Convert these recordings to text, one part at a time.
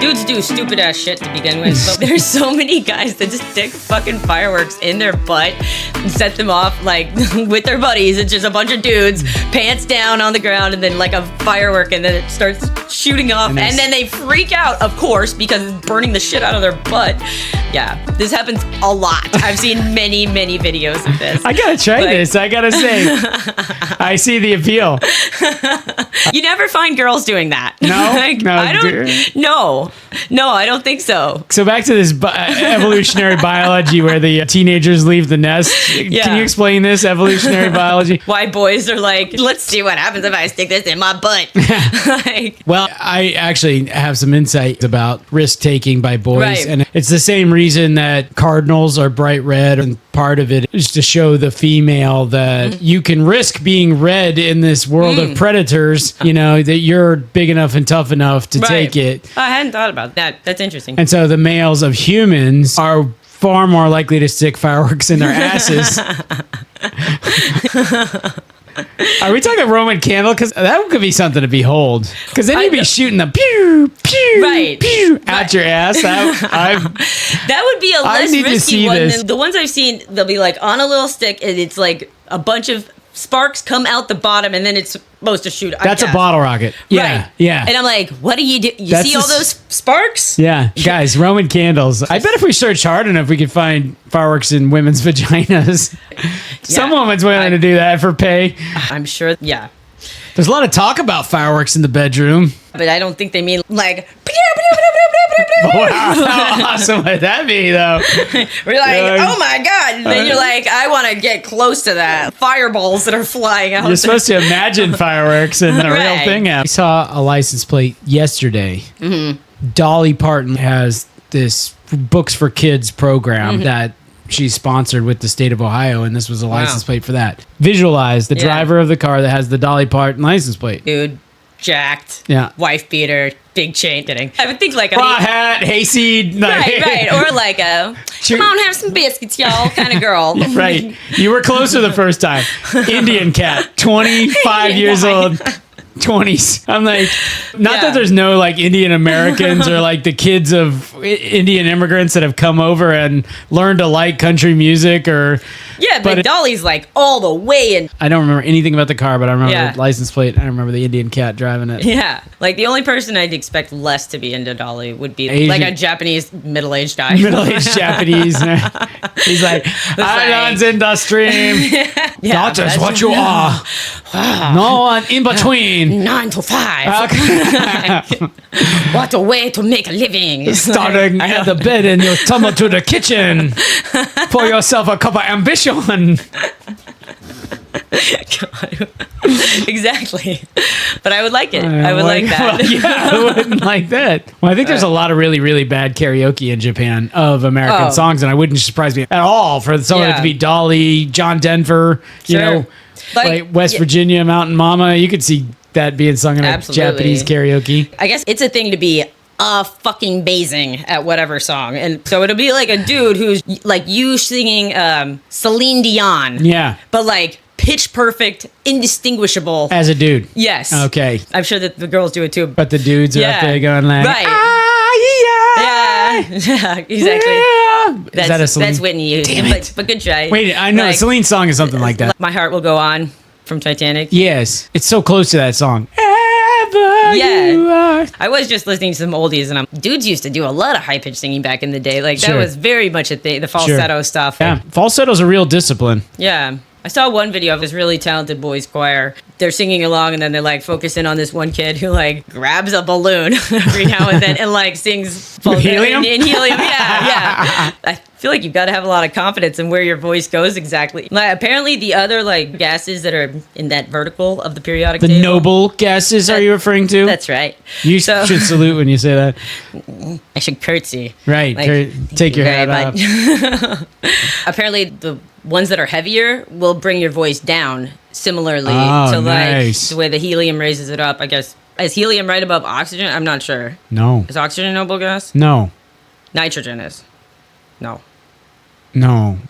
dudes do stupid ass shit to begin with, but there's so many guys that just stick fucking fireworks in their butt and set them off like with their buddies. It's just a bunch of dudes, pants down on the ground, and then like a firework, and then it starts shooting off, and then they freak out, of course, because it's burning the shit out of their butt. Yeah, this happens a lot. I've seen many videos of this. I gotta try this. I gotta say, I see the appeal. You never find girls doing that. No, like, no, I don't. No, I don't think so. So back to this evolutionary biology where the teenagers leave the nest. Yeah. Can you explain this evolutionary biology? Why boys are like, let's see what happens if I stick this in my butt. Like, well, I actually have some insight about risk taking by boys, Right. and it's the same reason that cardinals are bright red, and part of it is to show the female that you can risk being red in this world of predators. You know that you're big enough and tough enough to take it. I hadn't thought about that. That's interesting. And so the males of humans are far more likely to stick fireworks in their asses. Are we talking Roman candle? Because that could be something to behold. Because then you'd be shooting the pew, pew, pew out your ass. That would be a less risky one than the ones I've seen. They'll be like on a little stick, and it's like a bunch of sparks come out the bottom, and then it's supposed to shoot. That's a bottle rocket. Yeah, right. yeah. And I'm like, what do? You see all those sparks? Yeah, guys, Roman candles. I bet if we search hard enough, we could find fireworks in women's vaginas. Some woman's willing to do that for pay. I'm sure. Yeah. There's a lot of talk about fireworks in the bedroom. But I don't think they mean like. Wow, how awesome would that be, though? We're like, oh my God. And then you're like, I want to get close to that. Fireballs that are flying out. You're supposed to imagine fireworks and the real thing. I saw a license plate yesterday. Dolly Parton has this Books for Kids program that she's sponsored with the state of Ohio, and this was a license plate for that. Visualize the driver of the car that has the Dolly Parton license plate. Dude, jacked. Yeah. Wife beater, big chain. Kidding. I would think like a bra hat, hayseed. Right. Or like a come on, have some biscuits, y'all kind of girl. Right. You were closer the first time. Indian cat, 25 years old. 20s. I'm like, not that there's no like Indian Americans or like the kids of Indian immigrants that have come over and learned to like country music or. Yeah, but Dolly's like all the way in. I don't remember anything about the car, but I remember the license plate. I remember the Indian cat driving it. Yeah. Like the only person I'd expect less to be into Dolly would be Asian. Like a Japanese middle-aged guy. Middle-aged Japanese. He's like, islands in the stream. That is what you are. No one in between. 9 to 5. What a way to make a living. Starting at the bed and you tumble to the kitchen. Pour yourself a cup of ambition. God. Exactly. But I would like it. I would like that. Well, yeah, I wouldn't like that. Well, I think there's a lot of really, really bad karaoke in Japan of American songs, and it wouldn't surprise me at all for someone to be Dolly, John Denver, you know, like West Virginia, Mountain Mama. You could see that being sung in a Japanese karaoke. I guess it's a thing to be fucking amazing at whatever song. And so it'll be like a dude who's like you singing Celine Dion. Yeah. But like pitch perfect, indistinguishable. As a dude. Yes. Okay. I'm sure that the girls do it too. But the dudes are up there going like, yeah, exactly. Yeah. Is that a Celine? That's Whitney Houston. Damn it. But good try. Wait, I know. Like, Celine's song is something like that. My Heart Will Go On from Titanic. Yes. It's so close to that song. I was just listening to some oldies, and dudes used to do a lot of high-pitched singing back in the day. Like, that was very much a thing, the falsetto stuff. Yeah, falsetto's a real discipline. Yeah. I saw one video of this really talented boys choir. They're singing along, and then they're like focusing on this one kid who like grabs a balloon every now and then and like sings helium. In helium, yeah. I feel like you've got to have a lot of confidence in where your voice goes exactly. Like, apparently, the other like gases that are in that vertical of the periodic table. The noble gases, are you referring to? That's right. You should salute when you say that. I should curtsy. Right. Like, take your hat off. Apparently, the ones that are heavier will bring your voice down similarly to like the way the helium raises it up. I guess, is helium right above oxygen? I'm not sure. No. Is oxygen a noble gas? No. Nitrogen is. No.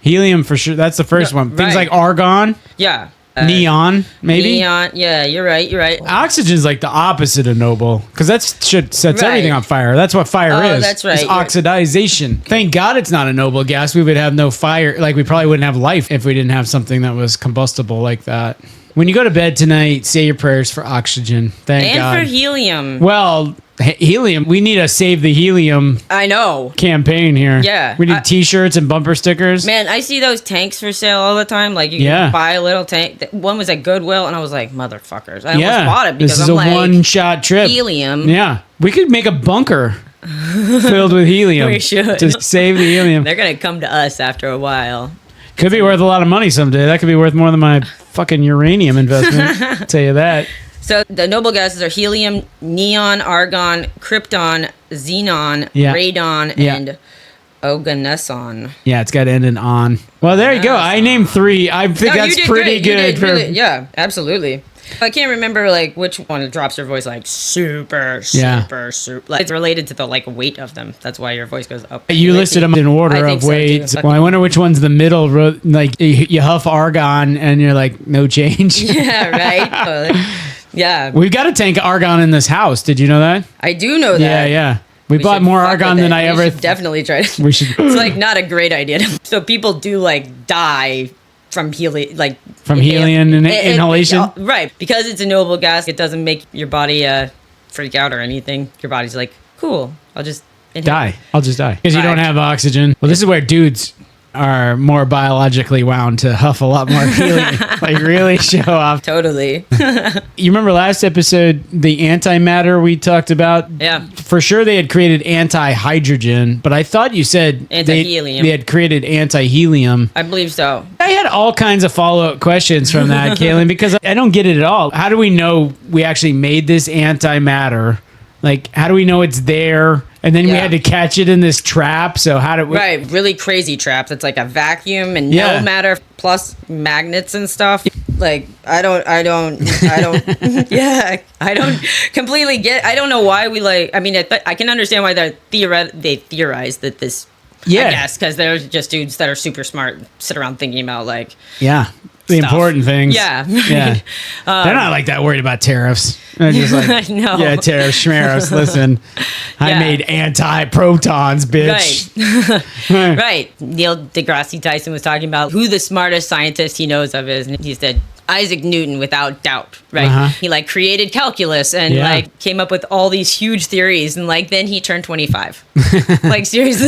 Helium for sure. That's the first one. Things like argon. Yeah. Neon, maybe? Neon. Yeah, you're right. Oxygen's like the opposite of noble because that shit sets everything on fire. That's what fire is. That's right. It's oxidization. Thank God it's not a noble gas. We would have no fire. Like, we probably wouldn't have life if we didn't have something that was combustible like that. When you go to bed tonight, say your prayers for oxygen. Thank God. And for helium. Well, helium. We need a Save the Helium campaign here. Yeah. We need t-shirts and bumper stickers. Man, I see those tanks for sale all the time. Like, you can buy a little tank. One was at Goodwill, and I was like, motherfuckers. I almost bought it because this is a one-shot trip. Helium. Yeah. We could make a bunker filled with helium. We should. To save the helium. They're going to come to us after a while. Could be worth a lot of money someday. That could be worth more than my fucking uranium investment. I'll tell you that. So the noble gases are helium, neon, argon, krypton, xenon, radon, and oganesson. Yeah, it's got to end in on. Well, there you go. I named 3. I think that's pretty good. Yeah, absolutely. I can't remember like which one drops your voice like super. Like, it's related to the like weight of them. That's why your voice goes up. You listed them in order of weight. So, well, I wonder which one's the middle. Like, you huff argon and you're like, no change. Yeah, right. Yeah. We've got a tank of argon in this house. Did you know that? I do know that. Yeah. We bought more argon than I ever. Definitely tried. We should. It's like not a great idea. So people do like die from helium, inhalation, right? Because it's a noble gas, it doesn't make your body freak out or anything. Your body's like, cool, I'll just die. I'll just die because you don't have oxygen. Well, this is where dudes are more biologically wound to huff a lot more helium, like really show off. Totally. You remember last episode, the antimatter we talked about? Yeah. For sure they had created anti-hydrogen, but I thought you said anti-helium. They had created anti-helium. I believe so. I had all kinds of follow-up questions from that, Kalyn, because I don't get it at all. How do we know we actually made this antimatter? Like, how do we know it's there? And then we had to catch it in this trap. So how did we? Right, really crazy traps. It's like a vacuum and no matter plus magnets and stuff. Like, I don't completely get. I don't know why we like. I mean, I can understand why they theorized that this. Yeah, I guess because they're just dudes that are super smart, sit around thinking about like. Yeah. The important things. Yeah. They're not like that worried about tariffs. They're just like, no. Yeah, tariffs, schmeros. Listen, I made anti-protons, bitch. Right. Right. Neil deGrasse Tyson was talking about who the smartest scientist he knows of is. And he said, Isaac Newton, without doubt, right? He like created calculus and like came up with all these huge theories, and like then he turned 25. Like, seriously.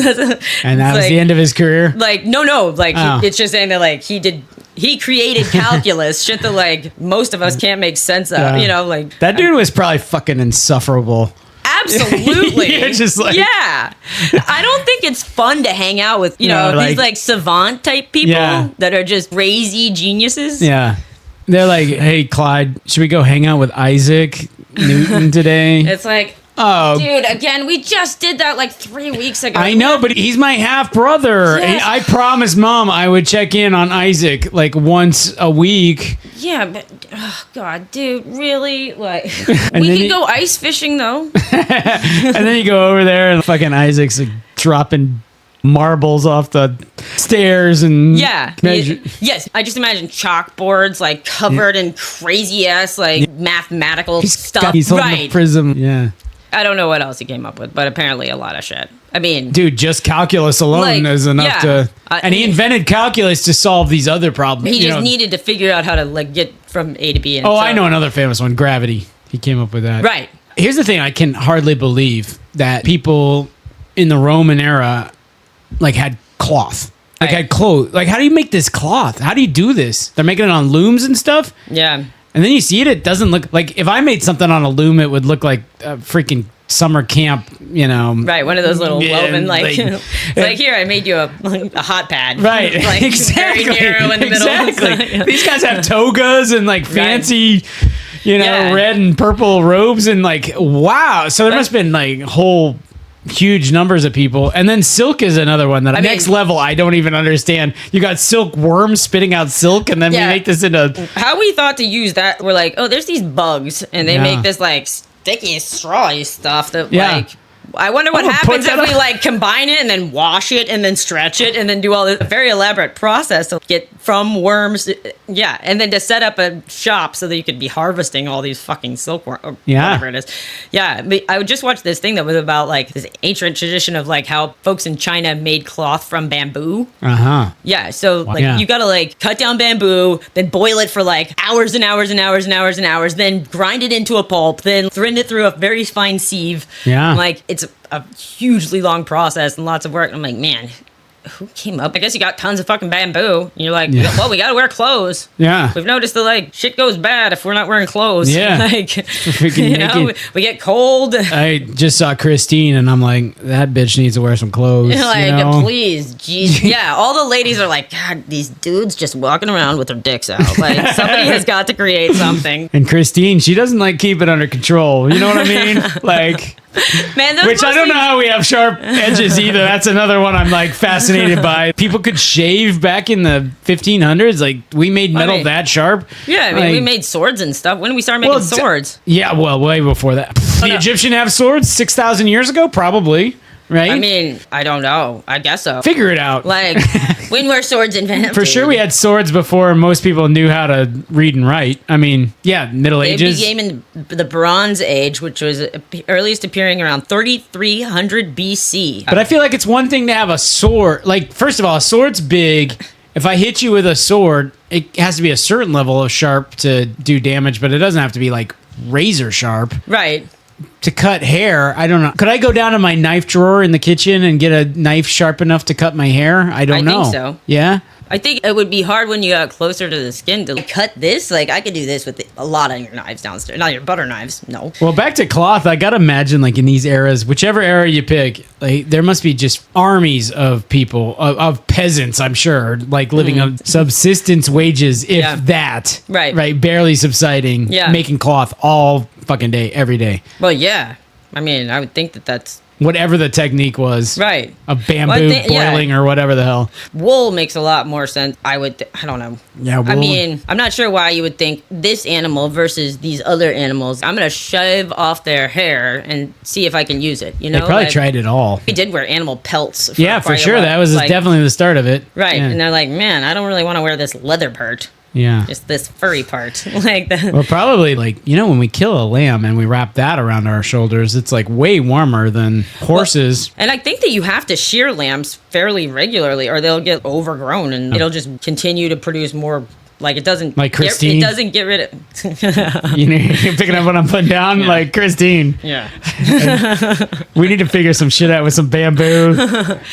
And that was the end of his career? Like, no. Like, it's just saying that like he created calculus, shit that like most of us can't make sense of, you know, like. That dude was probably fucking insufferable. Absolutely. Just like, I don't think it's fun to hang out with, you know, these like savant type people that are just crazy geniuses. Yeah. They're like, hey, Clyde, should we go hang out with Isaac Newton today? It's like, oh, dude, again, we just did that like 3 weeks ago. I know, but he's my half brother. Yes. I promised Mom I would check in on Isaac like once a week. Yeah, but oh God, dude, really? Like, we could go ice fishing though. And then you go over there and fucking Isaac's like dropping marbles off the stairs and yes, I just imagine chalkboards like covered in crazy ass like mathematical stuff. He's holding a prism. Yeah. I don't know what else he came up with, but apparently a lot of shit. I mean, dude, just calculus alone is enough to. And he invented calculus to solve these other problems. He just needed to figure out how to like get from A to B. And I know another famous one, gravity. He came up with that. Right. Here's the thing: I can hardly believe that people in the Roman era like had cloth. Like had clothes. Like, how do you make this cloth? How do you do this? They're making it on looms and stuff. Yeah. And then you see it doesn't look like, if I made something on a loom, it would look like a freaking summer camp, you know. Right, one of those little woven, like, it's like, here, I made you a hot pad. Right, like, exactly. Very narrow in the middle. Exactly. These guys have togas and like fancy, you know, red and purple robes and like, wow. So there must have been like whole huge numbers of people. And then silk is another one that next level I don't even understand. You got silk worms spitting out silk, and then we make this into how we thought to use that. We're like, oh, there's these bugs and they make this like sticky strawy stuff that like I wonder what happens if we like combine it and then wash it and then stretch it and then do all this very elaborate process to get from worms. Yeah. And then to set up a shop so that you could be harvesting all these fucking silkworm or whatever it is. Yeah. I would just watch this thing that was about like this ancient tradition of like how folks in China made cloth from bamboo. Yeah. So like you got to like cut down bamboo, then boil it for like hours and hours and hours and hours and hours, then grind it into a pulp, then run it through a very fine sieve. Yeah. Like it's a hugely long process and lots of work. I'm like, man, who came up? I guess you got tons of fucking bamboo. And you're like, well, we got to wear clothes. Yeah. We've noticed that like shit goes bad if we're not wearing clothes. Yeah. Like, you know, we get cold. I just saw Christine and I'm like, that bitch needs to wear some clothes. Like, you know? Please, geez. Yeah. All the ladies are like, God, these dudes just walking around with their dicks out. Like somebody has got to create something. And Christine, she doesn't like keep it under control. You know what I mean? Like... Man, which I don't know how we have sharp edges either. That's another one I'm like fascinated by. People could shave back in the 1500s. Like we made metal that sharp. Yeah, I mean, like, we made swords and stuff. When did we start making swords? Yeah, well, way before that. The Egyptian have swords 6,000 years ago, probably. Right? I mean, I don't know. I guess so. Figure it out. Like, when were swords invented? For sure we had swords before most people knew how to read and write. I mean, yeah, Middle Ages. They became in the Bronze Age, which was earliest appearing around 3300 BC. But I feel like it's one thing to have a sword. Like, first of all, a sword's big. If I hit you with a sword, it has to be a certain level of sharp to do damage, but it doesn't have to be like razor sharp. Right. To cut hair, I don't know. Could I go down to my knife drawer in the kitchen and get a knife sharp enough to cut my hair? I don't know. I think so. Yeah? I think it would be hard when you got closer to the skin to cut this. Like, I could do this with a lot of your knives downstairs. Not your butter knives, no. Well, back to cloth, I gotta imagine, like, in these eras, whichever era you pick, like, there must be just armies of people, of peasants, I'm sure, like, living on subsistence wages, if that. Right. Right, barely subsiding, making cloth all fucking day, every day. Well, yeah. I mean, I would think that that's... Whatever the technique was. Right. A bamboo boiling or whatever the hell. Wool makes a lot more sense. I don't know. Yeah, wool. I mean, I'm not sure why you would think this animal versus these other animals. I'm going to shave off their hair and see if I can use it. You know, they probably tried it all. We did wear animal pelts. For sure. That was like, definitely the start of it. Right. Yeah. And they're like, man, I don't really want to wear this leather part. Yeah. Just this furry part. Like that. Well, probably like, you know, when we kill a lamb and we wrap that around our shoulders, it's like way warmer than horses. Well, and I think that you have to shear lambs fairly regularly or they'll get overgrown and it'll just continue to produce more. Like it doesn't, like Christine. It doesn't get rid of. You're picking up what I'm putting down, like Christine. Yeah. We need to figure some shit out with some bamboo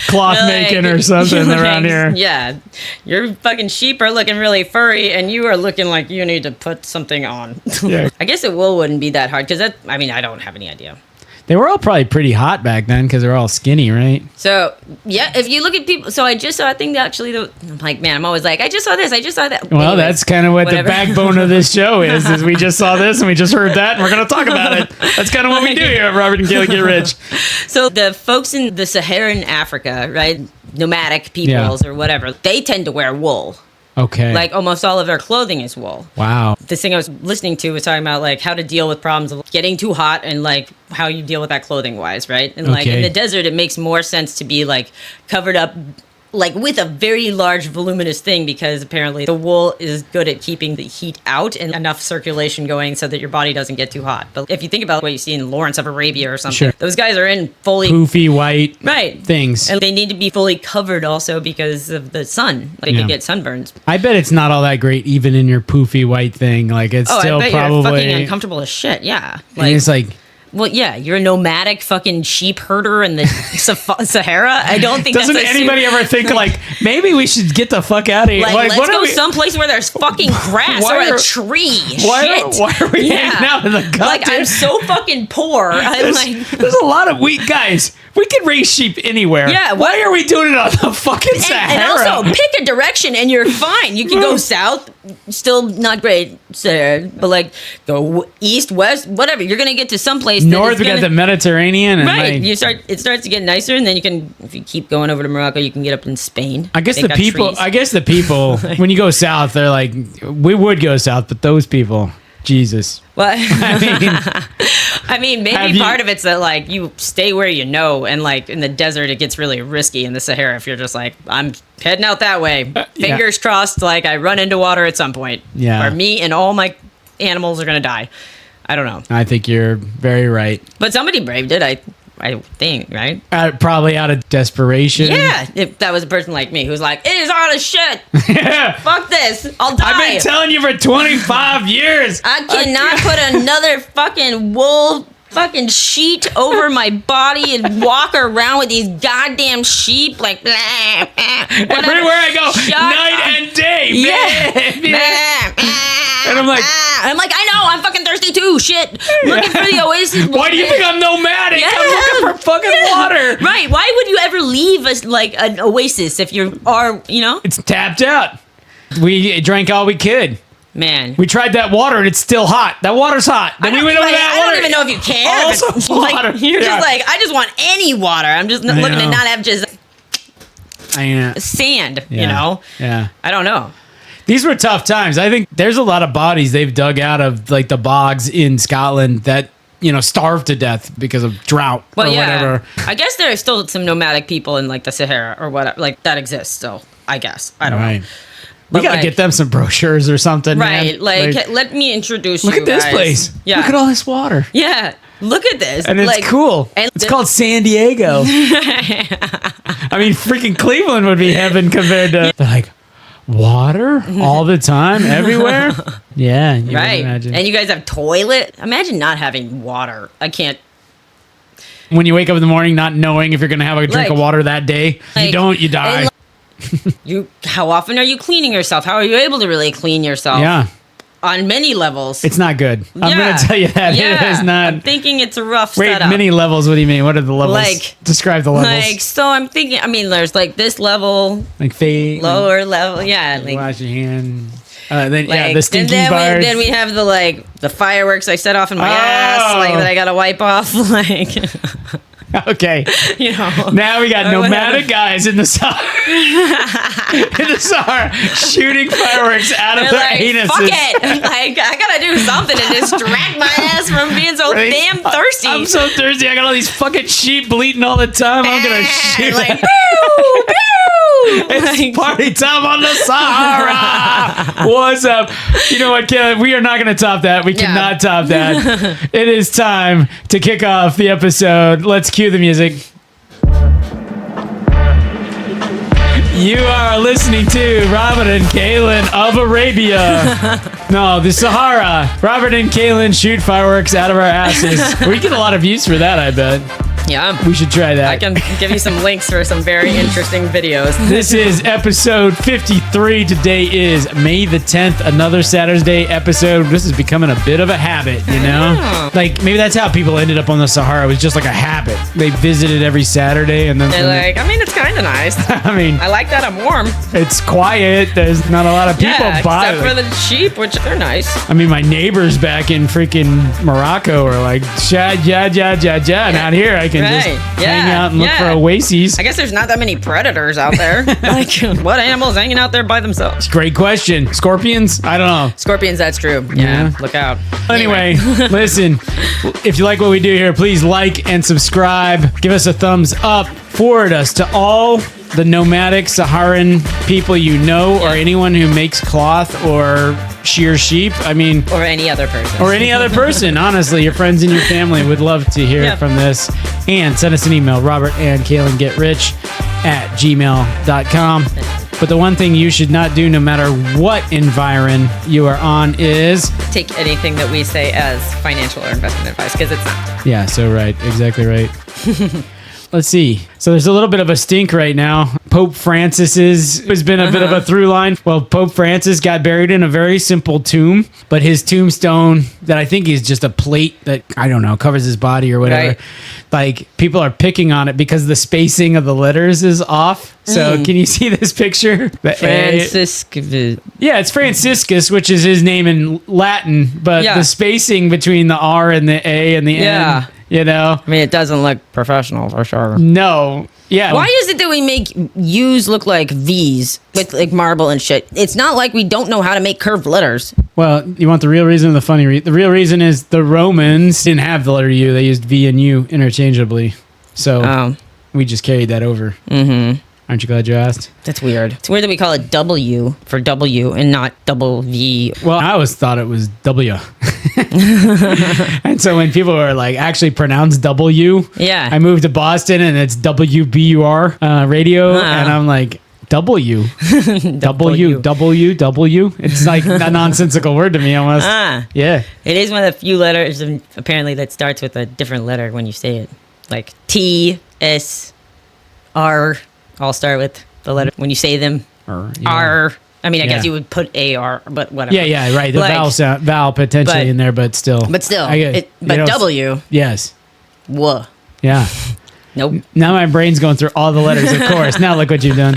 cloth making or something around here. Yeah, your fucking sheep are looking really furry, and you are looking like you need to put something on. Yeah. I guess it wouldn't be that hard because I mean, I don't have any idea. They were all probably pretty hot back then because they're all skinny, right? So, yeah, if you look at people... So I just saw a thing that actually... I'm like, man, I'm always like, I just saw this, I just saw that. Well, that's kind of what the backbone of this show is we just saw this and we just heard that and we're going to talk about it. That's kind of what we do here at Robert and Kalyn Get Rich. So the folks in the Saharan Africa, right? Nomadic peoples or whatever, they tend to wear wool. Okay. Like almost all of their clothing is wool. Wow. This thing I was listening to was talking about like how to deal with problems of getting too hot and like how you deal with that clothing wise, right? And like in the desert, it makes more sense to be like covered up like with a very large voluminous thing because apparently the wool is good at keeping the heat out and enough circulation going so that your body doesn't get too hot. But if you think about what you see in Lawrence of Arabia or something, those guys are in fully poofy white things. And they need to be fully covered also because of the sun. They could get sunburns. I bet it's not all that great even in your poofy white thing. Like it's still I bet probably you're fucking uncomfortable as shit. Yeah. Like, and it's like, well, yeah, you're a nomadic fucking sheep herder in the Sahara. I don't think doesn't anybody ever think like maybe we should get the fuck out of here? Like let's go someplace where there's fucking grass or a tree. Why are we hanging out in the goddamn? Like I'm so fucking poor. There's a lot of weak guys. We can raise sheep anywhere. Yeah. Why are we doing it on the fucking Sahara? And also, pick a direction and you're fine. You can go south, still not great, but like go east, west, whatever. You're gonna get to some place. North, we got the Mediterranean. And right. It starts to get nicer, and then you can, if you keep going over to Morocco, you can get up in Spain. I guess the people, when you go south, they're like, we would go south, but those people. Jesus. What? I I mean, maybe part of it's that like you stay where you know, and like in the desert it gets really risky. In the Sahara, if you're just like, I'm heading out that way, fingers crossed, like I run into water at some point. Yeah. Or me and all my animals are gonna die. I don't know. I think you're very right. But somebody braved it. I think, right? Probably out of desperation. Yeah, if that was a person like me who's like, it is hard as shit. Yeah. Fuck this. I'll die. I've been telling you for 25 years. I cannot put another fucking wool fucking sheet over my body and walk around with these goddamn sheep like blah, blah, everywhere I go, night and day. And I'm like, I know, I'm fucking thirsty too. Shit, looking for the oasis. Why do you think I'm nomadic? Yeah. I'm looking for fucking water. Right? Why would you ever leave like an oasis if you are, It's tapped out. We drank all we could. Man, we tried that water and it's still hot. That water's hot. Then we went over that water. I don't even know if you care. Also water. You're just like, I just want any water. I'm just looking to not have just sand, Yeah. I don't know. These were tough times. I think there's a lot of bodies they've dug out of like the bogs in Scotland that, starved to death because of drought or whatever. I guess there are still some nomadic people in like the Sahara or whatever, like that exists still, I guess. I don't know. We got to get them some brochures or something. Right. Man. Like, let me introduce look you at this guys. place. Yeah. Look at all this water. Yeah. Look at this. And it's cool. And it's called San Diego. I mean, freaking Cleveland would be heaven compared to... They're like, water all the time, everywhere? Yeah. You right. Imagine. And you guys have toilet? Imagine not having water. I can't... When you wake up in the morning not knowing if you're going to have a drink of water that day, you don't, you die. How often are you cleaning yourself? How are you able to really clean yourself? Yeah. On many levels. It's not good. I'm going to tell you that. Yeah. It is not. I'm thinking it's a rough Wait, setup. many levels? What do you mean? What are the levels? Describe the levels. So I'm thinking, there's like this level. Like fade. Lower level. Yeah. Like, wash your hand. Then the stinky bars. Then we have the fireworks I set off in my ass, that I got to wipe off. Okay. Now we got nomadic guys in the Sahara. Shooting fireworks out of their anuses. Fuck it. I gotta do something to distract my ass from being so damn thirsty. I'm so thirsty. I got all these fucking sheep bleating all the time. I'm gonna shoot. Boo, boo. It's party time on the Sahara. What's up? You know what, Kalyn? We are not going to top that. We cannot top that. It is time to kick off the episode. Let's cue the music. You are listening to Robert and Kalyn of Arabia. No, the Sahara. Robert and Kalyn shoot fireworks out of our asses. We get a lot of views for that, I bet. Yeah. We should try that. I can give you some links for some very interesting videos. This is episode 53. Today is May the 10th, another Saturday episode. This is becoming a bit of a habit, Like, maybe that's how people ended up on the Sahara. It was just like a habit. They visited every Saturday and then... They're it's kind of nice. I like that I'm warm. It's quiet. There's not a lot of people by. Except for the sheep, which they're nice. My neighbors back in freaking Morocco are like, ja. And out here, I can just hang out and look for oases. I guess there's not that many predators out there. What animals hanging out there by themselves? Great question. Scorpions? I don't know. Scorpions, that's true. Yeah. Look out. Anyway, listen, if you like what we do here, please like and subscribe. Give us a thumbs up. Forward us to all the nomadic Saharan people or anyone who makes cloth or shear sheep. Or any other person. Honestly, your friends and your family would love to hear from this. And send us an email, robertandkalyngetrich@gmail.com. But the one thing you should not do, no matter what environ you are on, is take anything that we say as financial or investment advice, because it's not. Yeah, so right. Exactly right. Let's see. So there's a little bit of a stink right now. Pope Francis has been a bit of a through line. Well, Pope Francis got buried in a very simple tomb, but his tombstone that I think is just a plate that, I don't know, covers his body or whatever. Right. Like, people are picking on it because the spacing of the letters is off. So can you see this picture? Franciscus. Yeah, it's Franciscus, which is his name in Latin, but the spacing between the R and the A and the N. You know? I mean, it doesn't look professional for sure. No. Yeah. Why is it that we make U's look like V's with like marble and shit? It's not like we don't know how to make curved letters. Well, you want the real reason or the funny reason? The real reason is the Romans didn't have the letter U. They used V and U interchangeably. So we just carried that over. Mm-hmm. Aren't you glad you asked? That's weird. It's weird that we call it W for W and not double V. Well, I always thought it was W. And so when people are like actually pronounce W, yeah, I moved to Boston and it's WBUR radio, and I'm like, W. W. It's like a nonsensical word to me almost. Yeah. It is one of the few letters apparently that starts with a different letter when you say it. Like T, S, R all start with the letter when you say them. R. I mean, I guess you would put AR, but whatever. Yeah, right. The vowel potentially in there, but still. But still. W. Yes. Wuh. Yeah. Nope. Now my brain's going through all the letters, of course. Now look what you've done.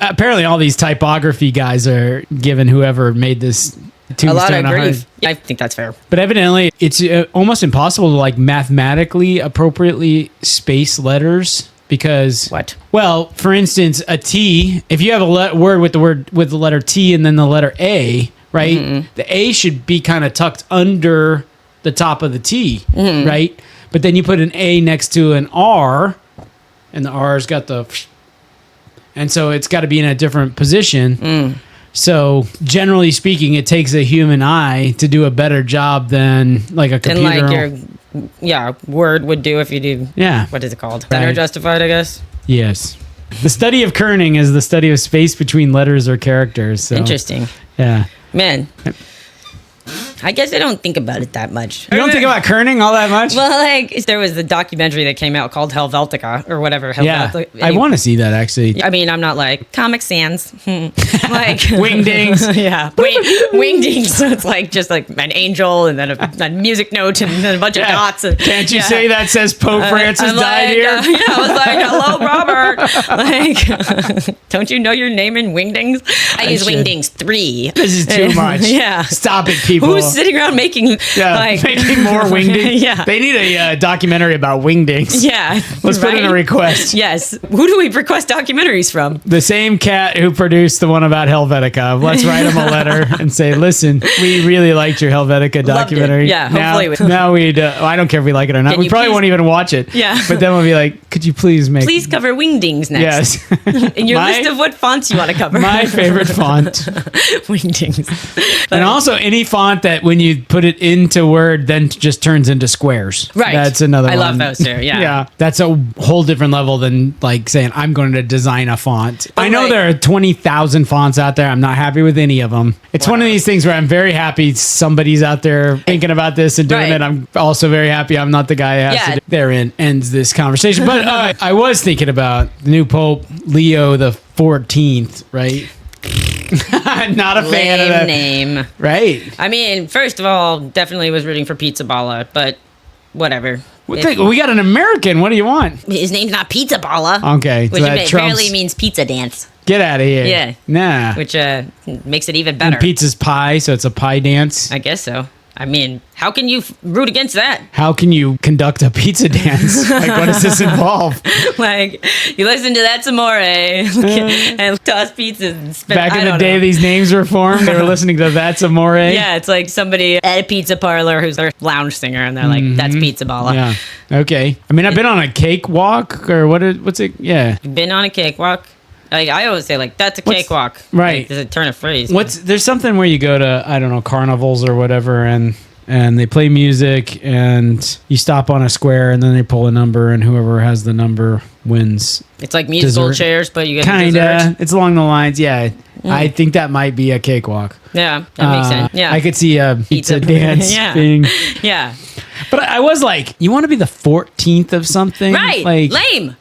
Apparently all these typography guys are giving whoever made this a lot of grief. I think that's fair. But evidently, it's almost impossible to like mathematically appropriately space letters. Because what? Well, for instance, a T. If you have a word with the letter T and then the letter A, right? Mm-hmm. The A should be kind of tucked under the top of the T, right? But then you put an A next to an R, and the R's got and so it's got to be in a different position. So generally speaking, it takes a human eye to do a better job than like a computer. And like your word would do if you do. Yeah. What is it called? Center justified, I guess. Yes. The study of kerning is the study of space between letters or characters. So. Interesting. Yeah. Man. I guess I don't think about it that much. You don't think about kerning all that much? Well, like, there was a documentary that came out called Helvetica or whatever. Yeah, I want to see that, actually. I mean, I'm not like, Comic Sans. Like... Wingdings. Yeah. Wingdings. So it's like, just like an angel and then a music note and then a bunch of dots. And, can't you say that says Pope Francis died here? I was like, hello, Robert. Like, don't you know your name in Wingdings? I use Wingdings 3. This is too much. Yeah. Stop it, people. Who's sitting around making more Wingdings? Yeah. They need a documentary about Wingdings. Yeah. Let's put in a request. Yes. Who do we request documentaries from? The same cat who produced the one about Helvetica. Let's write him a letter and say, listen, we really liked your Helvetica documentary. Yeah, hopefully. Now I don't care if we like it or not. We probably won't even watch it. Yeah. But then we'll be like, could you please cover Wingdings next? Yes. In your list of what fonts you want to cover. My favorite font. Wingdings. And also any font that when you put it into Word, then just turns into squares. Right. That's another one. I love those too. Yeah. Yeah. That's a whole different level than like saying, I'm going to design a font. I know there are 20,000 fonts out there. I'm not happy with any of them. It's one of these things where I'm very happy somebody's out there thinking about this and doing it. I'm also very happy I'm not the guy who has to do it. Therein ends this conversation. But I was thinking about the new Pope, Leo the 14th, right? Not a fan of that name. Right. I mean, first of all, definitely was rooting for Pizza Balla, but whatever. We got an American. What do you want? His name's not Pizza Balla. Okay. Which apparently means pizza dance. Get out of here. Yeah. Nah. Which makes it even better. And pizza's pie, so it's a pie dance. I guess so. I mean, how can you root against that? How can you conduct a pizza dance? Like, what does this involve? Like, you listen to That's Amore and toss pizzas and spit. Back in the day these names were formed, they were listening to That's Amore. Yeah, it's like somebody at a pizza parlor who's their lounge singer, and they're like, that's Pizza Balla. Yeah. Okay. I mean, I've been on a cakewalk, or what's it? Yeah. You've been on a cakewalk? Like, I always say, like, that's a cakewalk. Right. Like, there's a turn of phrase. There's something where you go to, I don't know, carnivals or whatever, and they play music, and you stop on a square, and then they pull a number, and whoever has the number wins. It's like musical chairs, but you get kinda. It's along the lines, yeah. I think that might be a cakewalk. Yeah, that makes sense. Yeah. I could see a pizza dance being... Yeah. But I was like, you want to be the 14th of something? Right. Like, lame.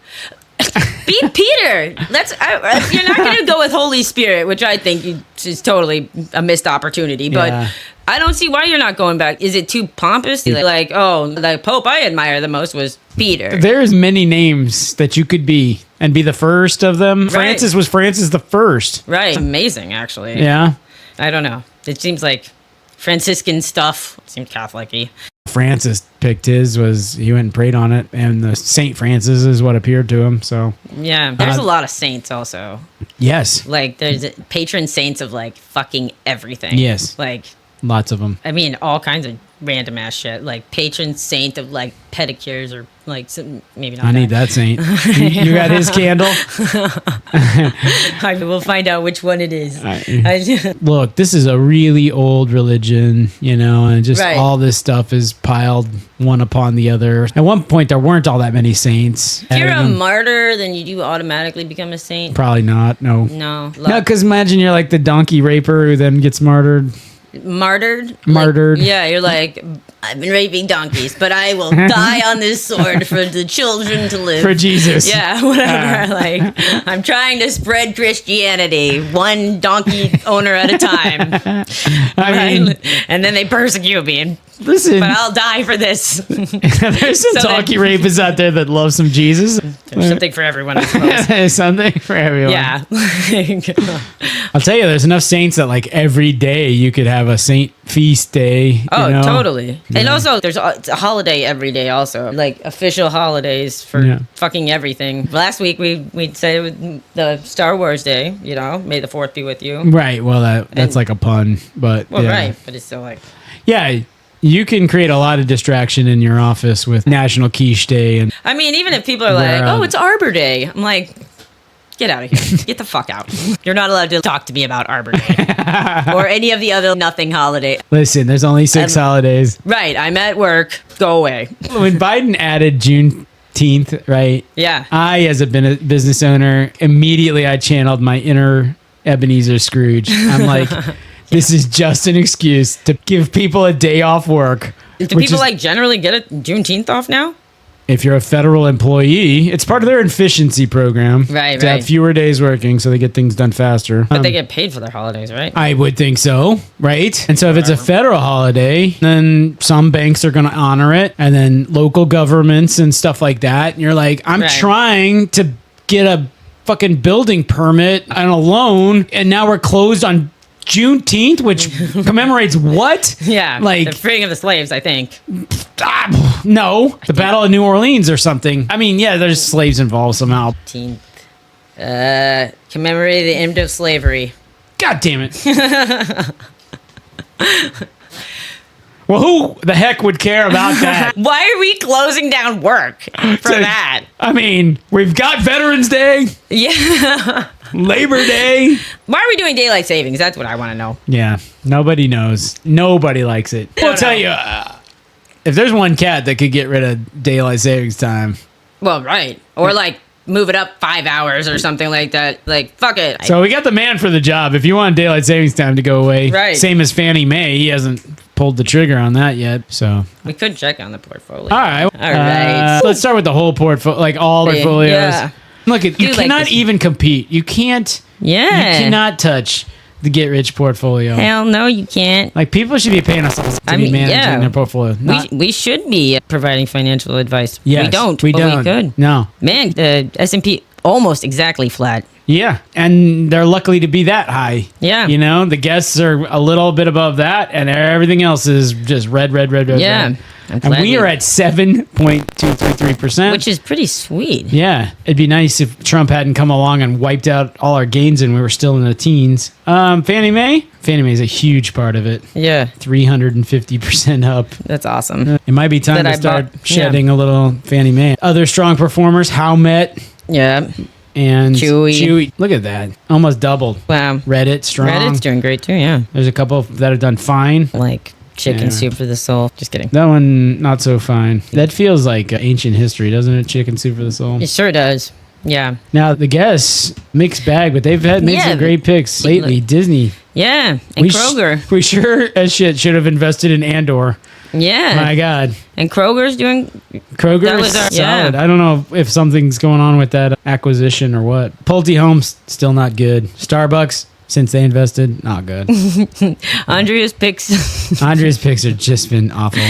Be Peter. You're not going to go with Holy Spirit, which I think is totally a missed opportunity. But I don't see why you're not going back. Is it too pompous? Like, the Pope I admire the most was Peter. There's many names that you could be and be the first of them. Right. Francis was Francis the First. Right. Amazing, actually. Yeah. I don't know. It seems like Franciscan stuff seems Catholic-y. Francis picked his, was he went and prayed on it, and the Saint Francis is what appeared to him. So yeah, there's a lot of saints also. Yes, like there's patron saints of like fucking everything. Yes, like lots of them. I mean, all kinds of random ass shit. Like patron saint of like pedicures or like some, maybe not. I need that saint. You got his candle? We'll find out which one it is. Look, this is a really old religion, you know, and just all this stuff is piled one upon the other. At one point, there weren't all that many saints. If you're a martyr, then you do automatically become a saint? Probably not. No. No, because imagine you're like the donkey raper who then gets martyred. Martyred? Yeah, you're like, I've been raping donkeys, but I will die on this sword for the children to live. For Jesus. Yeah, whatever. Like, I'm trying to spread Christianity, one donkey owner at a time. I mean, and then they persecute me, and listen, but I'll die for this. There's some donkey rapists out there that love some Jesus. There's something for everyone, I suppose. There's something for everyone. Yeah. I'll tell you, there's enough saints that like every day you could have a saint feast day. Oh, you know? Totally. Yeah. And also, it's a holiday every day also. Like official holidays for fucking everything. Last week, we'd say it was the Star Wars Day, you know, May the 4th be with you. Right. Well, that's like a pun, but well, right. But it's still like... Yeah. You can create a lot of distraction in your office with National Quiche Day. And I mean, even if people are like, oh, it's Arbor Day. I'm like, get out of here. Get the fuck out. You're not allowed to talk to me about Arbor Day or any of the other nothing holiday. Listen, there's only 6 holidays. Right. I'm at work. Go away. When Biden added Juneteenth, right? Yeah. I, as a business owner, immediately I channeled my inner Ebenezer Scrooge. I'm like... This is just an excuse to give people a day off work. Do people like generally get a Juneteenth off now? If you're a federal employee, it's part of their efficiency program. Right, to have fewer days working so they get things done faster. But they get paid for their holidays, right? I would think so, right? And so if it's a federal holiday, then some banks are going to honor it, and then local governments and stuff like that. And you're like, I'm trying to get a fucking building permit and a loan, and now we're closed on Juneteenth, which commemorates what? Yeah, like the freeing of the slaves, I think. No, the Battle of New Orleans or something. I mean, yeah, there's slaves involved somehow. Commemorate the end of slavery. God damn it. Well, who the heck would care about that? Why are we closing down work for that? I mean, we've got Veterans Day. Yeah. Labor Day. Why are we doing daylight savings? That's what I want to know. Yeah, nobody knows. Nobody likes it. I'll tell you, if there's one cat that could get rid of daylight savings time. Well, right. Or like move it up 5 hours or something like that. Like, fuck it. So we got the man for the job. If you want daylight savings time to go away, right. Same as Fannie Mae, he hasn't pulled the trigger on that yet. So we could check on the portfolio. All right. Let's start with the whole portfolio, like all portfolios. Yeah. Look, you cannot even compete. You can't. Yeah. You cannot touch the get rich portfolio. Hell no, you can't. Like people should be paying us to be managing their portfolio. We should be providing financial advice. Yes, we don't. We but don't. We could. No. Man, the S&P almost exactly flat. Yeah, and they're lucky to be that high. Yeah. You know, the guests are a little bit above that, and everything else is just red. Yeah. Red. And we are at 7.233%. Which is pretty sweet. Yeah. It'd be nice if Trump hadn't come along and wiped out all our gains and we were still in the teens. Fannie Mae? Fannie Mae is a huge part of it. Yeah. 350% up. That's awesome. It might be time to start shedding a little Fannie Mae. Other strong performers, Howmet. Yeah. And Chewy. Look at that. Almost doubled. Wow. Reddit, strong. Reddit's doing great too, yeah. There's a couple that have done fine. Like Chicken Soup for the Soul. Just kidding. That one, not so fine. That feels like ancient history, doesn't it? Chicken Soup for the Soul. It sure does. Yeah. Now, the guests, mixed bag, but they've made some great picks lately. Disney. Yeah. And Kroger. We sure as shit should have invested in Andor. Yeah. My God. And Kroger's doing... Kroger is solid. I don't know if something's going on with that acquisition or what. Pulte Homes, still not good. Starbucks, since they invested, not good. Andrea's picks. Andrea's picks have just been awful.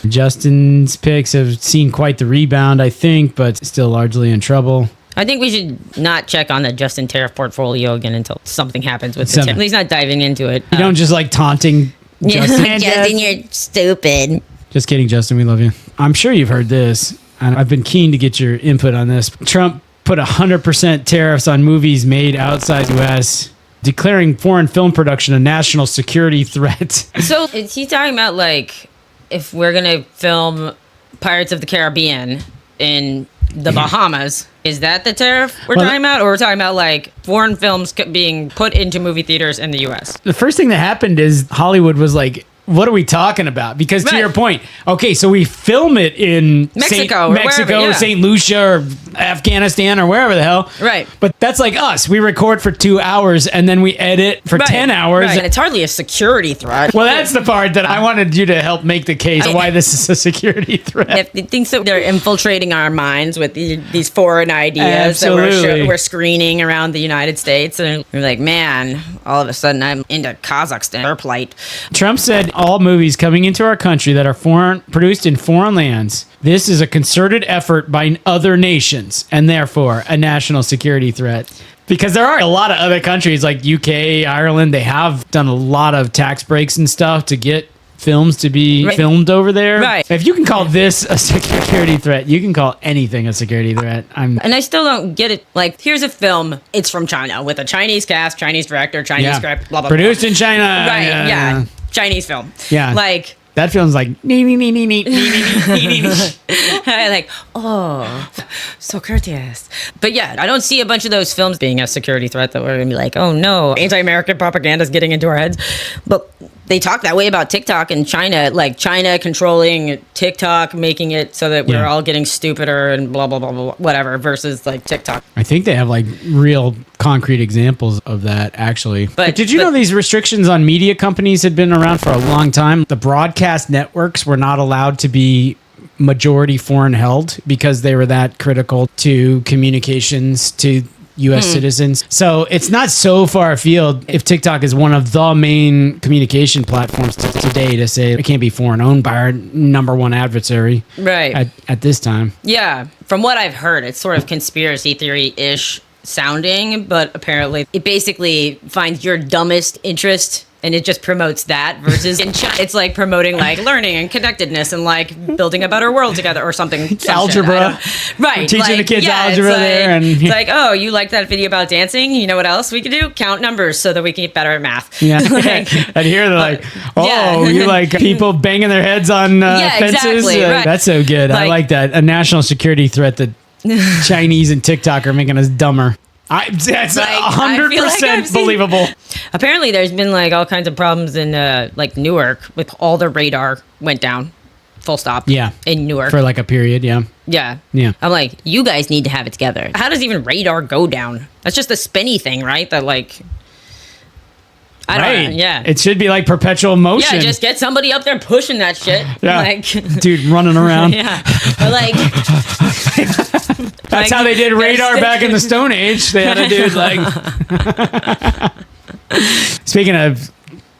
Justin's picks have seen quite the rebound, I think, but still largely in trouble. I think we should not check on the Justin Tariff portfolio again until something happens with it. At least not diving into it. You don't just like taunting Justin, you're stupid. Just kidding, Justin. We love you. I'm sure you've heard this, and I've been keen to get your input on this. Trump put 100% tariffs on movies made outside the U.S., declaring foreign film production a national security threat. So is he talking about, like, if we're going to film Pirates of the Caribbean in the Bahamas, is that the tariff we're talking about? Or we're talking about, like, foreign films being put into movie theaters in the U.S.? The first thing that happened is Hollywood was like, what are we talking about? Because to your point, okay, so we film it in Mexico or St. Lucia or Afghanistan or wherever the hell. Right. But that's like us. We record for 2 hours and then we edit for 10 hours. Right. And it's hardly a security threat. Well, that's the part that I wanted you to help make the case why this is a security threat. If they think so, they're infiltrating our minds with these foreign ideas that we're screening around the United States. And we're like, man, all of a sudden I'm into Kazakhstan. Their plight. Trump said all movies coming into our country that are produced in foreign lands, this is a concerted effort by other nations and therefore a national security threat. Because there are a lot of other countries like UK, Ireland, they have done a lot of tax breaks and stuff to get films to be filmed over there. Right. If you can call this a security threat, you can call anything a security threat. And I still don't get it. Like, here's a film. It's from China with a Chinese cast, Chinese director, Chinese script, blah, blah, blah. Produced in China. Right, yeah. Chinese film. Yeah. Like... That film's like, like, oh, so courteous. But yeah, I don't see a bunch of those films being a security threat that we're going to be like, oh no, anti-American propaganda is getting into our heads. But they talk that way about TikTok and China, like China controlling TikTok, making it so that we're all getting stupider and blah, blah, blah, blah, whatever, versus like TikTok. I think they have like real concrete examples of that, actually. But did you know these restrictions on media companies had been around for a long time? The broadcast networks were not allowed to be majority foreign held because they were that critical to communications to U.S. citizens. So it's not so far afield if TikTok is one of the main communication platforms today to say it can't be foreign owned by our number one adversary at this time. Yeah. From what I've heard, it's sort of conspiracy theory-ish sounding, but apparently it basically finds your dumbest interest and it just promotes that, versus in China, it's like promoting like learning and connectedness and like building a better world together or something. Algebra. Right. Teaching the kids algebra there. And it's like, oh, you like that video about dancing? You know what else we could do? Count numbers so that we can get better at math. Yeah. And here they're like, you like people banging their heads on fences? Exactly, right. That's so good. I like that. A national security threat that Chinese and TikTok are making us dumber. That's like, 100% believable. Apparently, there's been like all kinds of problems in like Newark with all the radar went down, full stop. Yeah, in Newark for like a period. Yeah. I'm like, you guys need to have it together. How does even radar go down? That's just a spinny thing, right? That like. I don't know. Yeah. It should be like perpetual motion. Yeah, just get somebody up there pushing that shit. Yeah. Like, dude running around. Yeah. But like. That's how they did radar back in the Stone Age. They had a dude like. Speaking of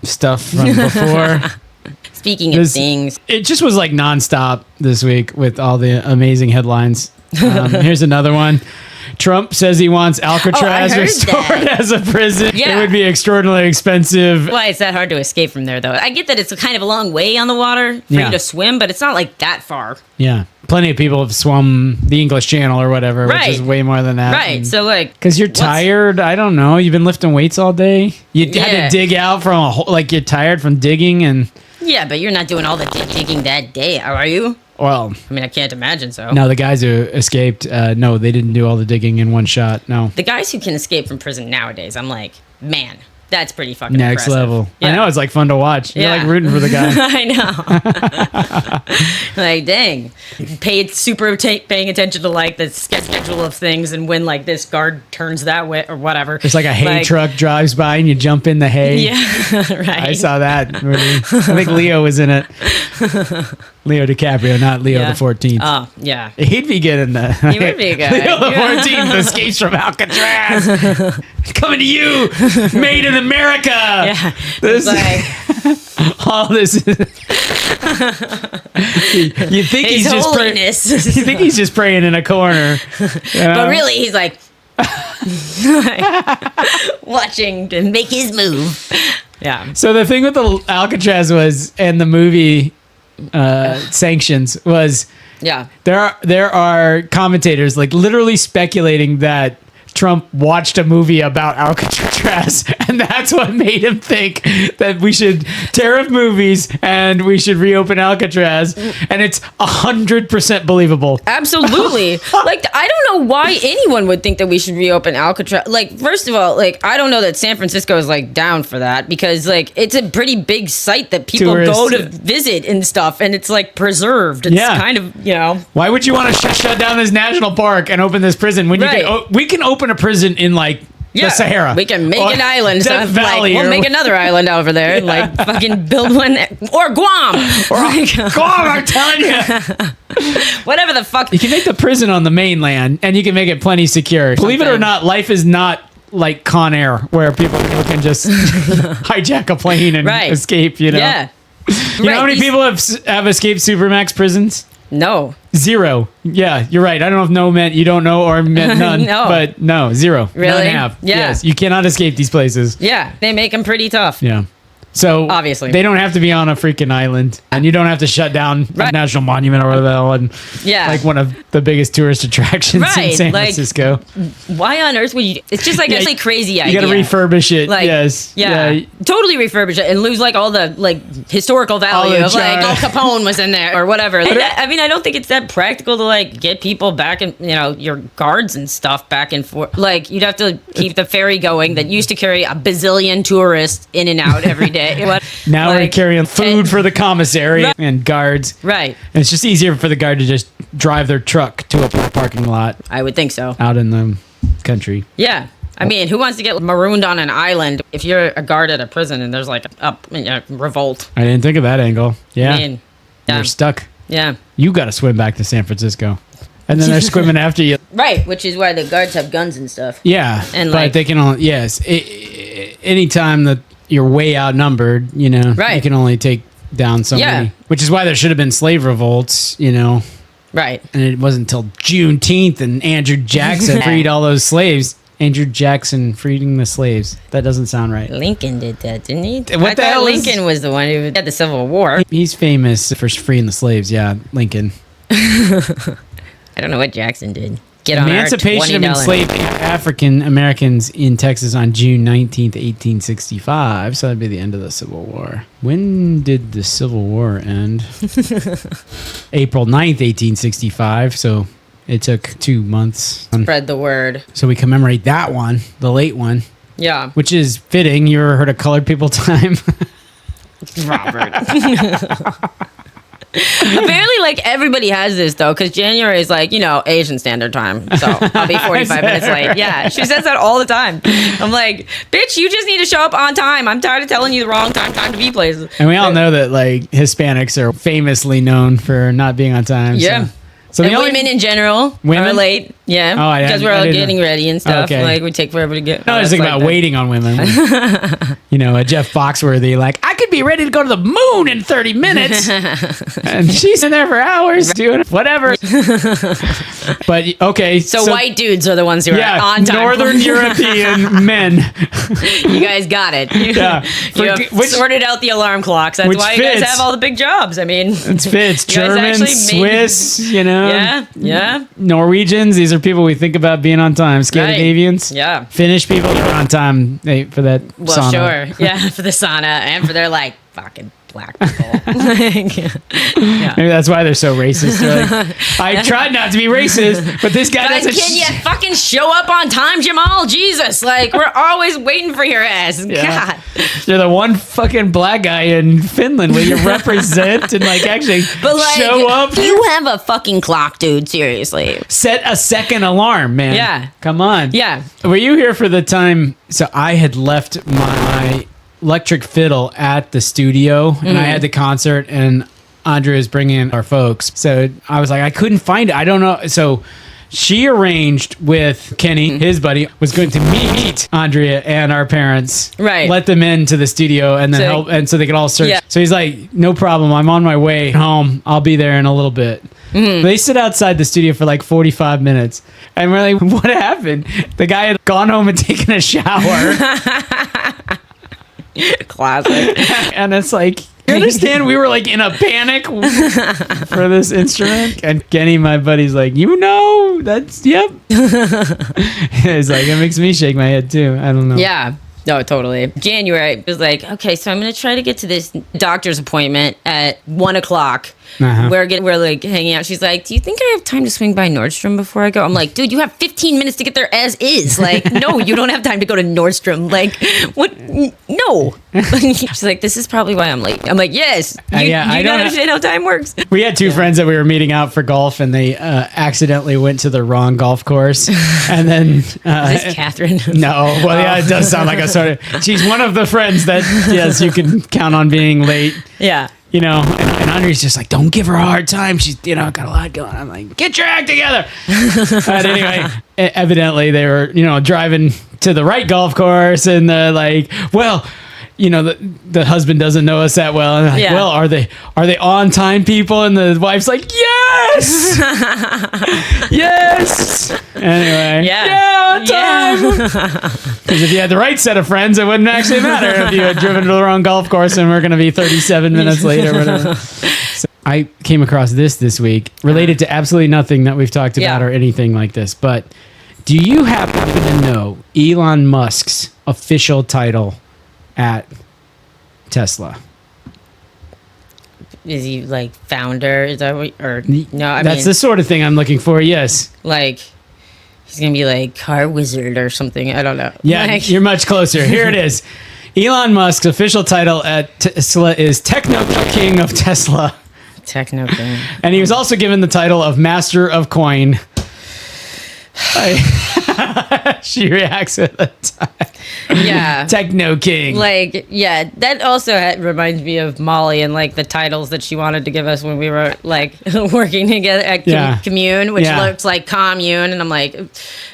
stuff from before. Speaking of things. It just was like nonstop this week with all the amazing headlines. Here's another one. Trump says he wants Alcatraz restored as a prison. Yeah. It would be extraordinarily expensive. Why it's that hard to escape from there, though? I get that it's kind of a long way on the water for you to swim, but it's not like that far. Yeah. Plenty of people have swum the English Channel or whatever, which is way more than that. Right. So, like. Because you're tired. I don't know. You've been lifting weights all day. You had to dig out from a hole. Like, you're tired from digging and. Yeah, but you're not doing all the digging that day, are you? Well, I mean, I can't imagine so. No, the guys who escaped, no, they didn't do all the digging in one shot. No. The guys who can escape from prison nowadays, I'm like, man, that's pretty fucking next impressive. level. Yeah. I know, it's like fun to watch. You're like rooting for the guy. I know. Like, dang. Paying attention to like the schedule of things and when like this guard turns that way or whatever. It's like a hay truck drives by and you jump in the hay. Yeah, right. I saw that movie. I think Leo was in it. Leo DiCaprio, not Leo the 14th. Oh, yeah. He'd be good in that. He would be good. Leo the 14th escapes from Alcatraz. Coming to you, made in America. Yeah. This, like, all this. You think he's just praying. You think he's just praying in a corner. But really, he's like watching to make his move. Yeah. So the thing with the Alcatraz was, and the movie sanctions was, Yeah. there are commentators like literally speculating that Trump watched a movie about Alcatraz, and that's what made him think that we should tariff movies and we should reopen Alcatraz, and it's 100% believable. Absolutely. Like, I don't know why anyone would think that we should reopen Alcatraz. Like, first of all, like, I don't know that San Francisco is like down for that, because like it's a pretty big site that people go to visit and stuff, and it's like preserved. It's kind of, you know. Why would you want to shut down this national park and open this prison when we can open a prison in like the Sahara? We can make an island. So Valley, like, we'll make another island over there. Like, fucking build one. Or Guam. Guam, I'm telling you. Whatever the fuck. You can make the prison on the mainland, and you can make it plenty secure. Believe it or not, life is not like Con Air, where people can just hijack a plane and escape, you know? Yeah. You know how many people have escaped Supermax prisons? No. 0. Yeah, you're right. I don't know if no meant you don't know or meant none. No. But no, 0. Really? None have. Yeah. Yes, you cannot escape these places. Yeah, they make them pretty tough. Yeah. So obviously they don't have to be on a freaking island, and you don't have to shut down a national monument or whatever the hell, and like one of the biggest tourist attractions in San Francisco. Why on earth would you? It's just like a crazy idea. You got to refurbish it. Like, totally refurbish it and lose like all the like historical value of like Al Capone was in there or whatever. I mean, I don't think it's that practical to like get people back and your guards and stuff back and forth. Like, you'd have to keep the ferry going that used to carry a bazillion tourists in and out every day. Now we're carrying food for the commissary and guards. Right. And it's just easier for the guard to just drive their truck to a parking lot. I would think so. Out in the country. Yeah. I mean, who wants to get marooned on an island if you're a guard at a prison and there's like a revolt? I didn't think of that angle. Yeah. I mean, you're stuck. Yeah. You got to swim back to San Francisco. And then they're swimming after you. Right, which is why the guards have guns and stuff. Yeah. And but they can only, anytime that you're way outnumbered, you can only take down somebody. Which is why there should have been slave revolts, Right. And it wasn't until Juneteenth and Andrew Jackson freed all those slaves. Andrew Jackson freeing the slaves. That doesn't sound right. Lincoln did that, didn't he? What the hell? Lincoln was the one who had the Civil War. He's famous for freeing the slaves. Yeah, Lincoln. I don't know what Jackson did. Get on Emancipation of enslaved African Americans in Texas on June 19th, 1865. So that'd be the end of the Civil War. When did the Civil War end? April 9th, 1865. So it took 2 months. Spread the word. So we commemorate that one, the late one. Yeah. Which is fitting. You ever heard of Colored People Time? Robert. Apparently, like, everybody has this, though, because January is, like, Asian Standard Time. So I'll be 45 minutes late. Yeah, she says that all the time. I'm like, bitch, you just need to show up on time. I'm tired of telling you the wrong time to be places. And we all know that, like, Hispanics are famously known for not being on time. Yeah. So and women in general are late. Yeah. Oh, because we're all getting ready and stuff. Okay. Like, we take forever to get. No, I was thinking about waiting on women. A Jeff Foxworthy, like, I could be ready to go to the moon in 30 minutes. And she's in there for hours doing whatever. But, okay. So white dudes are the ones who are on time. Northern European men. You guys got it. You sorted out the alarm clocks. That's why you guys have all the big jobs. I mean, it fits. German, Swiss, Yeah. Norwegians, these are people we think about being on time. Scandinavians. Right. Yeah. Finnish people, they're on time for that sauna. Sure. Yeah, for the sauna and for their, like, fucking black people. Maybe that's why they're so racist. Like, I tried not to be racist, but this guy doesn't. Can you fucking show up on time, Jamal? Jesus, like, we're always waiting for your ass. Yeah. God, you're the one fucking black guy in Finland where you represent and like actually show up. You have a fucking clock, dude. Seriously, set a second alarm, man. Yeah, come on. Yeah, were you here for the time? So I had left my electric fiddle at the studio and I had the concert and Andrea was bringing in our folks. So I was like, I couldn't find it. I don't know. So she arranged with Kenny, his buddy, was going to meet Andrea and our parents. Right. Let them into the studio and then help, and so they could all search. Yeah. So he's like, no problem. I'm on my way home. I'll be there in a little bit. They sit outside the studio for like 45 minutes. And we're like, what happened? The guy had gone home and taken a shower. Classic. And it's like, you understand we were like in a panic for this instrument? And Kenny, my buddy's like, that's, yep. It's like, it makes me shake my head too. I don't know. Yeah. No, totally. January was like, okay, so I'm going to try to get to this doctor's appointment at 1:00. We're like hanging out. She's like, do you think I have time to swing by Nordstrom before I go? I'm like, dude, you have 15 minutes to get there as is. Like, no, you don't have time to go to Nordstrom. Like, what? No. She's like, this is probably why I'm late. I'm like, yes. You don't understand how time works. We had two friends that we were meeting out for golf, and they accidentally went to the wrong golf course. And then Is this Catherine? No. Well, yeah, it does sound like a sort of. She's one of the friends that, yes, you can count on being late. Yeah. You know, and Andre's just like, don't give her a hard time. She's, got a lot going on. I'm like, get your act together. But anyway, evidently they were, driving to the right golf course, and they're like, well, the husband doesn't know us that well. And like, well, are they on time people? And the wife's like, yes, yes. Anyway, on time. Because if you had the right set of friends, it wouldn't actually matter if you had driven to the wrong golf course and we're going to be 37 minutes late or whatever. So I came across this week related to absolutely nothing that we've talked about or anything like this. But do you happen to know Elon Musk's official title at Tesla? Is he like founder? Is that what, or no? That's the sort of thing I'm looking for. Yes. Like he's gonna be like car wizard or something. I don't know. Yeah, you're much closer. Here it is. Elon Musk's official title at Tesla is Techno King of Tesla. Techno King. And he was also given the title of Master of Coin. She reacts at the time. Yeah. Techno King. Like, yeah, that also reminds me of Molly and like the titles that she wanted to give us when we were like working together at Commune, which looks like commune. And I'm like,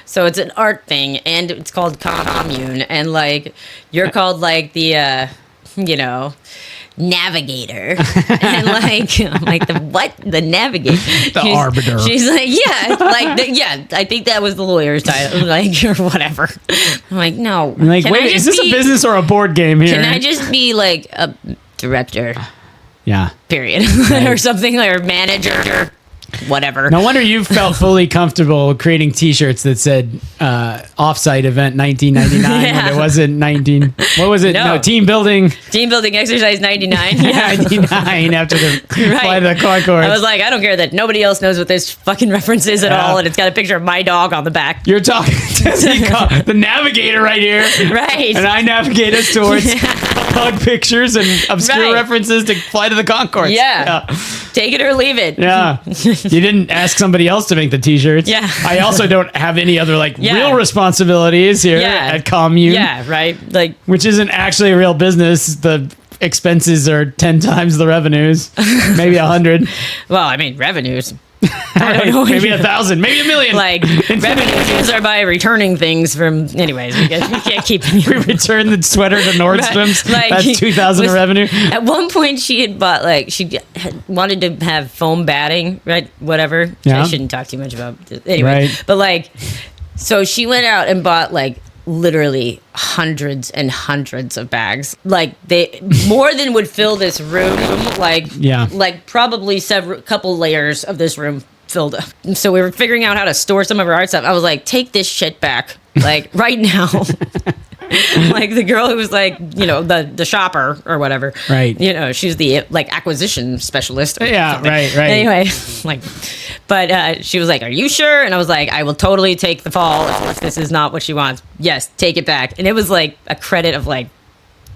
so it's an art thing and it's called commune. And like, you're called like the, navigator. And like, I'm like, the what? The navigator. She's arbiter. She's like, I think that was the lawyer's title, like, or whatever. I'm like, no. I'm like, wait, is this a business or a board game here? Can I just be like a director? Yeah. Period. Or something, or manager. Whatever. No wonder you felt fully comfortable creating T-shirts that said "Offsite Event 1999" when it wasn't 19. What was it? No, team building exercise 99. 99 after the fly to the concourse. I was like, I don't care that nobody else knows what this fucking reference is at all, and it's got a picture of my dog on the back. You're talking to the navigator right here, right? And I navigate us towards bug pictures and obscure references to fly to the concourse. Yeah. Take it or leave it. Yeah. You didn't ask somebody else to make the T-shirts. Yeah. I also don't have any other real responsibilities here at Commune. Yeah, right. Like, which isn't actually a real business. The expenses are 10 times the revenues, maybe 100. Well, I mean, revenues. I don't know. Maybe 1,000, maybe 1 million. Like, revenues are by returning things from. Anyways, we can't keep. We return the sweater to Nordstrom's. Right. Like, that's 2,000 revenue. At one point, she had bought she wanted to have foam batting, right? Whatever. Yeah. I shouldn't talk too much about it. Anyway, but so she went out and bought literally hundreds and hundreds of bags. Like they more than would fill this room. Like probably couple layers of this room filled up. So we were figuring out how to store some of her art stuff. I was like, take this shit back, right now. Like the girl who was the shopper or whatever. Right. She's the acquisition specialist. Yeah. Something. Right. Anyway, but she was like, "Are you sure?" And I was like, "I will totally take the fall if this is not what she wants. Yes, take it back." And it was a credit of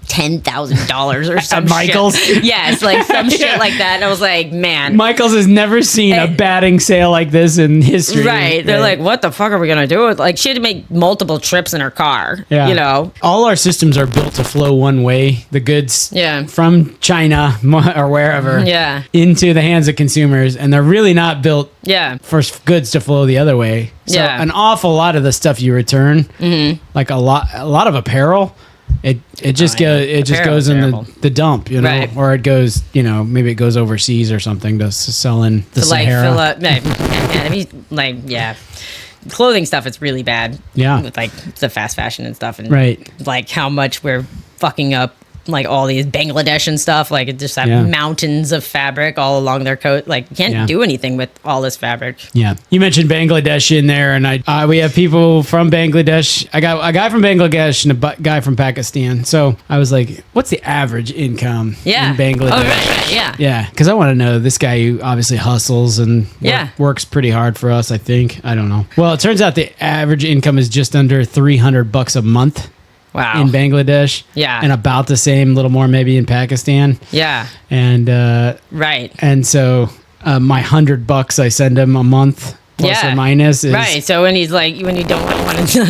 $10,000 or something. Michael's? Shit. Yes, some shit like that. And I was like, man. Michael's has never seen a batting sale like this in history. Right. They're like, what the fuck are we going to do with she had to make multiple trips in her car. Yeah. All our systems are built to flow one way. The goods from China or wherever into the hands of consumers. And they're really not built for goods to flow the other way. So an awful lot of the stuff you return, like a lot of apparel, it just goes in the dump, right. Or it goes, maybe it goes overseas or something to sell in the Sahara. Fill up, clothing stuff. It's really bad. Yeah, with the fast fashion and stuff, and right. How much we're fucking up like all these Bangladesh and stuff. Like it just have mountains of fabric all along their coast. Like you can't do anything with all this fabric. Yeah. You mentioned Bangladesh in there, and we have people from Bangladesh. I got a guy from Bangladesh and a guy from Pakistan. So I was like, what's the average income in Bangladesh? Oh, right. Yeah. Yeah. Because I want to know this guy who obviously hustles and works pretty hard for us, I think. I don't know. Well, it turns out the average income is just under $300 a month. Wow. In Bangladesh. Yeah. And about the same, little more maybe in Pakistan. Yeah. And right. And so my $100 I send him a month plus or minus is right. So when he's like, when you don't want to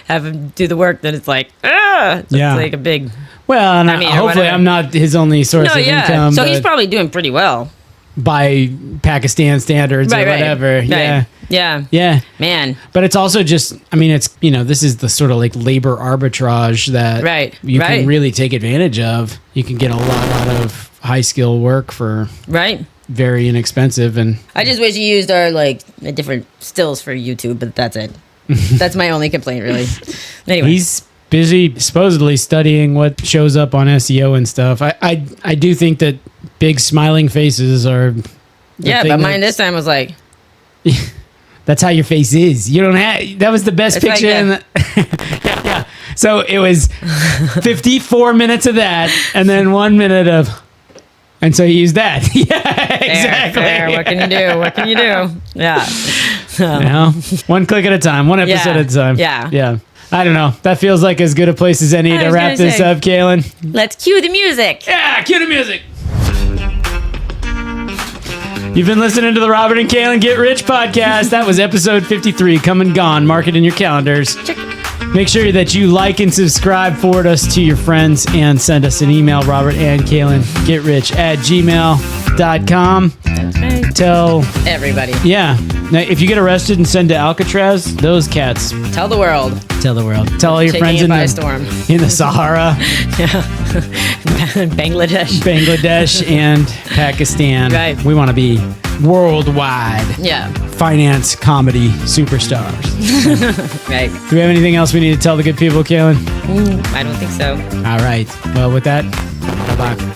have him do the work, then it's like, it's like a big. Well, and hopefully I'm not his only source of income. So he's probably doing pretty well by Pakistan standards or whatever. Right. Yeah. Yeah. Yeah. Man. But it's also just, I mean, it's, this is the sort of like labor arbitrage that you can really take advantage of. You can get a lot out of high skill work for very inexpensive. And I just wish you used our like different stills for YouTube, but that's it. That's my only complaint, really. Anyway. He's busy supposedly studying what shows up on SEO and stuff. I do think that big smiling faces are but mine this time was like that's how your face is. You don't have that was the best picture like yeah. So it was 54 minutes of that and then 1 minute of and so you use that. Exactly. Fair. What can you do? Yeah. One click at a time, one episode at a time. Yeah. I don't know. That feels like as good a place as any to wrap this up, Kalyn. Let's cue the music. Yeah, cue the music. You've been listening to the Robert and Kalyn Get Rich podcast. That was episode 53, come and gone. Mark it in your calendars. Check. Make sure that you like and subscribe, forward us to your friends, and send us an email, Robert and Kalyn Get Rich at gmail.com. Okay. Tell everybody. Yeah. Now, if you get arrested and sent to Alcatraz, those cats. Tell the world. Tell the world. Tell all your friends in the Sahara. Bangladesh and Pakistan. Right. We want to be worldwide. Yeah. Finance comedy superstars. Right. Do we have anything else we need to tell the good people, Kalyn? I don't think so. All right. Well, with that, bye-bye.